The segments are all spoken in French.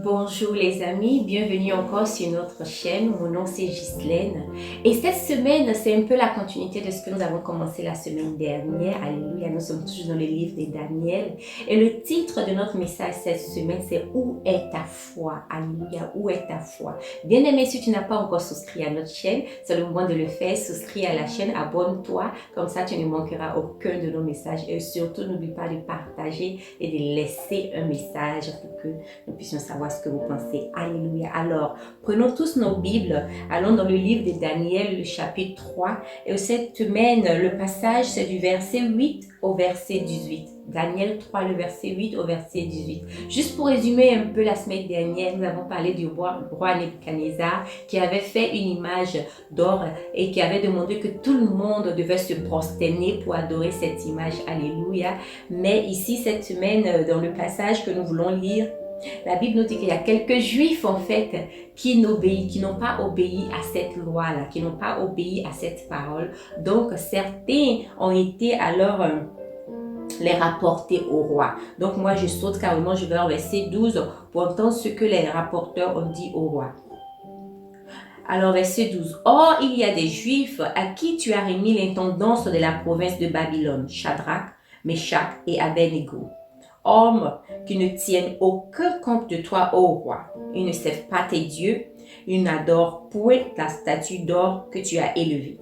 Bonjour les amis, bienvenue encore sur notre chaîne. Mon nom c'est Ghislaine et cette semaine c'est un peu la continuité de ce que nous avons commencé la semaine dernière. Alléluia, nous sommes toujours dans le livre de Daniel et le titre de notre message cette semaine c'est Où est ta foi? Alléluia, où est ta foi? Bien aimé, si tu n'as pas encore souscrit à notre chaîne, c'est le moment de le faire. Souscris à la chaîne, abonne-toi, comme ça tu ne manqueras aucun de nos messages et surtout n'oublie pas de partager et de laisser un message pour que nous puissions savoir ce que vous pensez. Alléluia. Alors, prenons tous nos Bibles, allons dans le livre de Daniel, le chapitre 3. Et cette semaine, le passage, c'est du verset 8 au verset 18. Daniel 3, le verset 8 au verset 18. Juste pour résumer un peu la semaine dernière, nous avons parlé du roi Nebuchadnezzar qui avait fait une image d'or et qui avait demandé que tout le monde devait se prosterner pour adorer cette image. Alléluia. Mais ici, cette semaine, dans le passage que nous voulons lire, la Bible nous dit qu'il y a quelques juifs en fait qui n'ont pas obéi à cette loi-là, qui n'ont pas obéi à cette parole. Donc certains ont été alors les rapporter au roi. Donc moi je saute carrément, je vais au verset 12 pour entendre ce que les rapporteurs ont dit au roi. Alors verset 12. Or il y a des juifs à qui tu as remis l'intendance de la province de Babylone, Shadrach, Meshach et Abednego. Hommes qui ne tiennent aucun compte de toi, ô roi. Ils ne servent pas tes dieux, ils n'adorent point la statue d'or que tu as élevée.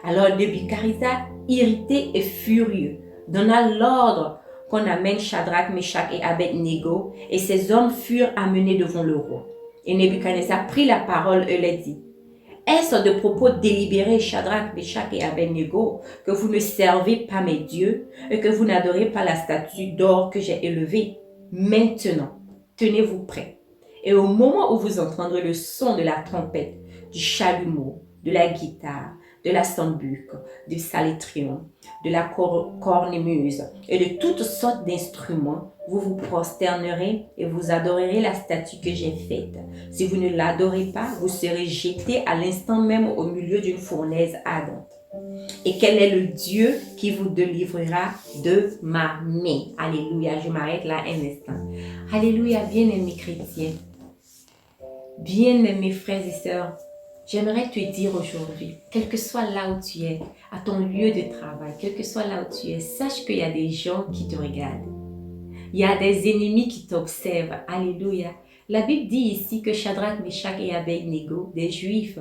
Alors Nebuchadnezzar, irrité et furieux, donna l'ordre qu'on amène Shadrach, Meshach et Abednego, et ces hommes furent amenés devant le roi. Et Nebuchadnezzar prit la parole et leur dit: est-ce de propos délibérés, Shadrach, Meshach et Abednego, que vous ne servez pas mes dieux et que vous n'adorez pas la statue d'or que j'ai élevée? Maintenant, tenez-vous prêts. Et au moment où vous entendrez le son de la trompette, du chalumeau, de la guitare, de la sambuc, du salétrion, de la cornemuse et de toutes sortes d'instruments, vous vous prosternerez et vous adorerez la statue que j'ai faite. Si vous ne l'adorez pas, vous serez jeté à l'instant même au milieu d'une fournaise ardente. Et quel est le Dieu qui vous délivrera de ma main? Alléluia, je m'arrête là un instant. Alléluia, bien-aimés chrétiens, bien-aimés frères et sœurs, j'aimerais te dire aujourd'hui, quel que soit là où tu es, à ton lieu de travail, quel que soit là où tu es, sache qu'il y a des gens qui te regardent. Il y a des ennemis qui t'observent. Alléluia. La Bible dit ici que Shadrach, Meshach et Abednego, des Juifs,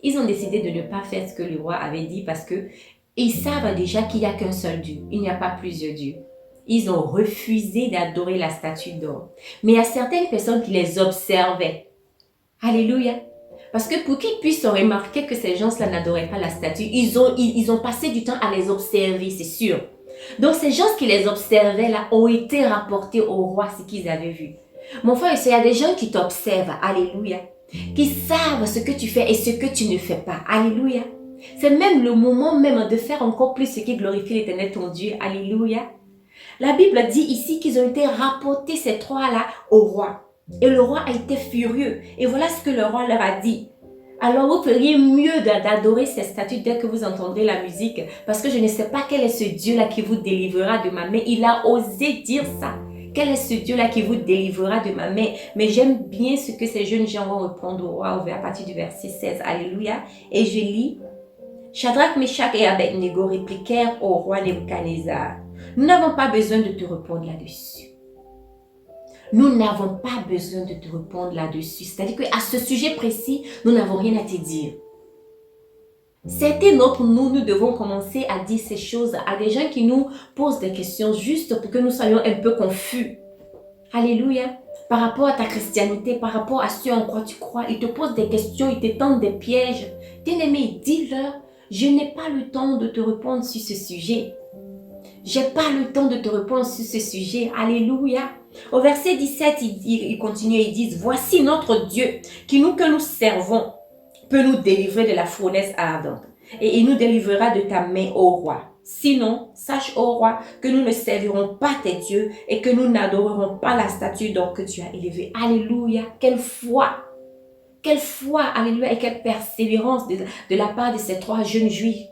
ils ont décidé de ne pas faire ce que le roi avait dit parce que ils savent déjà qu'il n'y a qu'un seul Dieu. Il n'y a pas plusieurs dieux. Ils ont refusé d'adorer la statue d'or. Mais il y a certaines personnes qui les observaient. Alléluia. Parce que pour qu'ils puissent remarquer que ces gens-là n'adoraient pas la statue, ils ont passé du temps à les observer, c'est sûr. Donc ces gens qui les observaient là ont été rapportés au roi ce qu'ils avaient vu. Mon frère, il y a des gens qui t'observent, alléluia, qui savent ce que tu fais et ce que tu ne fais pas, alléluia. C'est même le moment même de faire encore plus ce qui glorifie l'Éternel ton Dieu, alléluia. La Bible dit ici qu'ils ont été rapportés ces trois-là au roi. Et le roi a été furieux. Et voilà ce que le roi leur a dit. Alors vous feriez mieux d'adorer ces statues dès que vous entendrez la musique. Parce que je ne sais pas quel est ce Dieu-là qui vous délivrera de ma main. Il a osé dire ça. Quel est ce Dieu-là qui vous délivrera de ma main? Mais j'aime bien ce que ces jeunes gens vont répondre au roi à partir du verset 16. Alléluia. Et je lis. Shadrach, Meshach et Abednego répliquèrent au roi Nebuchadnezzar: nous n'avons pas besoin de te répondre là-dessus. Nous n'avons pas besoin de te répondre là-dessus. C'est-à-dire qu'à ce sujet précis, nous n'avons rien à te dire. Certains d'entre nous, nous devons commencer à dire ces choses à des gens qui nous posent des questions juste pour que nous soyons un peu confus. Alléluia. Par rapport à ta christianité, par rapport à ce en quoi tu crois, ils te posent des questions, ils te tendent des pièges. Bien-aimé, dis-leur, je n'ai pas le temps de te répondre sur ce sujet. J'ai pas le temps de te répondre sur ce sujet. Alléluia. Au verset 17, il continue et ils disent: voici notre Dieu que nous servons peut nous délivrer de la fournaise ardente et il nous délivrera de ta main, ô roi. Sinon, sache, ô roi, que nous ne servirons pas tes dieux et que nous n'adorerons pas la statue d'or que tu as élevée. Alléluia. Quelle foi! Quelle foi! Alléluia. Et quelle persévérance de la part de ces trois jeunes juifs.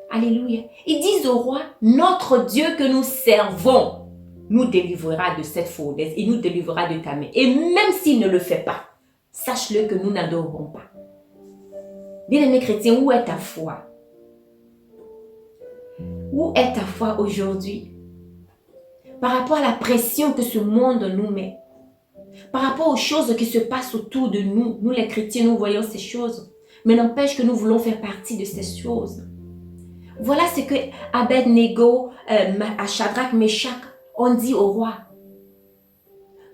Alléluia. Ils disent au roi: notre Dieu que nous servons. nous délivrera de cette fournaise. Il nous délivrera de ta main. Et même s'il ne le fait pas, sache-le que nous n'adorerons pas. Bien-aimé chrétien, où est ta foi? Où est ta foi aujourd'hui? Par rapport à la pression que ce monde nous met, par rapport aux choses qui se passent autour de nous, nous les chrétiens, nous voyons ces choses, mais n'empêche que nous voulons faire partie de ces choses. Voilà ce que Abed-Nego, à Shadrach, Meshach ont dit au roi.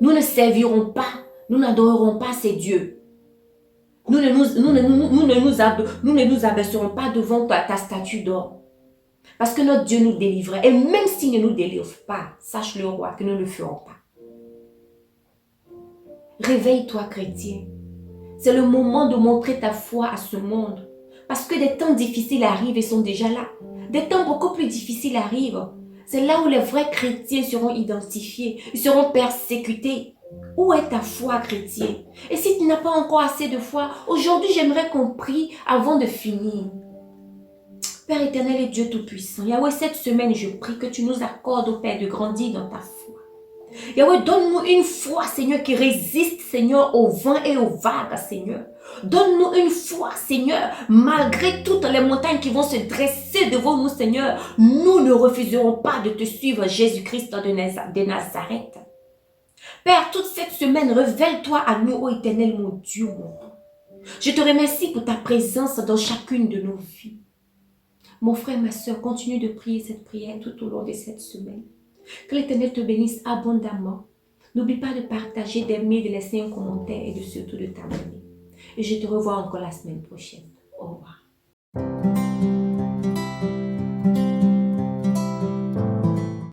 Nous ne servirons pas, nous n'adorerons pas ces dieux. Nous ne nous abaisserons pas devant ta statue d'or. Parce que notre Dieu nous délivrait. Et même s'il ne nous délivre pas, sache le roi que nous ne le ferons pas. Réveille-toi, chrétien. C'est le moment de montrer ta foi à ce monde. Parce que des temps difficiles arrivent et sont déjà là. Des temps beaucoup plus difficiles arrivent. C'est là où les vrais chrétiens seront identifiés. Ils seront persécutés. Où est ta foi, chrétien? Et si tu n'as pas encore assez de foi, aujourd'hui j'aimerais qu'on prie avant de finir. Père éternel et Dieu Tout-Puissant, Yahweh, cette semaine, je prie que tu nous accordes, au Père, de grandir dans ta foi. Yahweh, donne-nous une foi, Seigneur, qui résiste, Seigneur, au vent et aux vagues, Seigneur. Donne-nous une foi, Seigneur, malgré toutes les montagnes qui vont se dresser devant nous, Seigneur. Nous ne refuserons pas de te suivre, Jésus-Christ de Nazareth. Père, toute cette semaine, révèle-toi à nous, ô éternel, mon Dieu, mon roi. Je te remercie pour ta présence dans chacune de nos vies. Mon frère, ma soeur, continue de prier cette prière tout au long de cette semaine. Que l'Éternel te bénisse abondamment. N'oublie pas de partager, d'aimer, de laisser un commentaire et de surtout de t'abonner. Et je te revois encore la semaine prochaine. Au revoir.